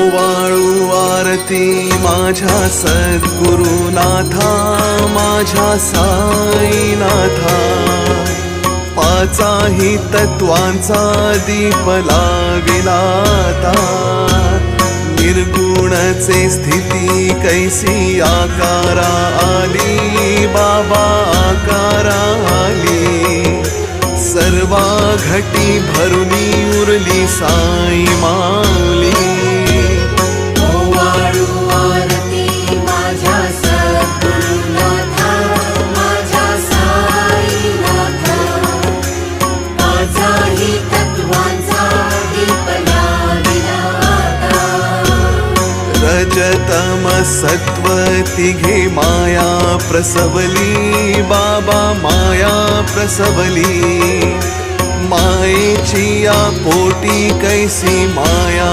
ओवाळू आरती माझ्या सद्गुरुनाथा, माझ्या साईनाथा। पाचाही तत्वांचा दीप लाविला आता, निर्गुणचे स्थिती कैसी आकारा आली, बाबा आकारा आली। सर्वा घटी भरुनी उरली साई माऊली। ओवाळू आरती माझ्या सद्गुरुनाथा, माझ्या साईनाथा। पाचाही तत्वांचा दीप लाविला आता, रजतम सत्व तिघे माया प्रसवली, बाबा माया प्रसवली। मायेची या पोटी कैसी माया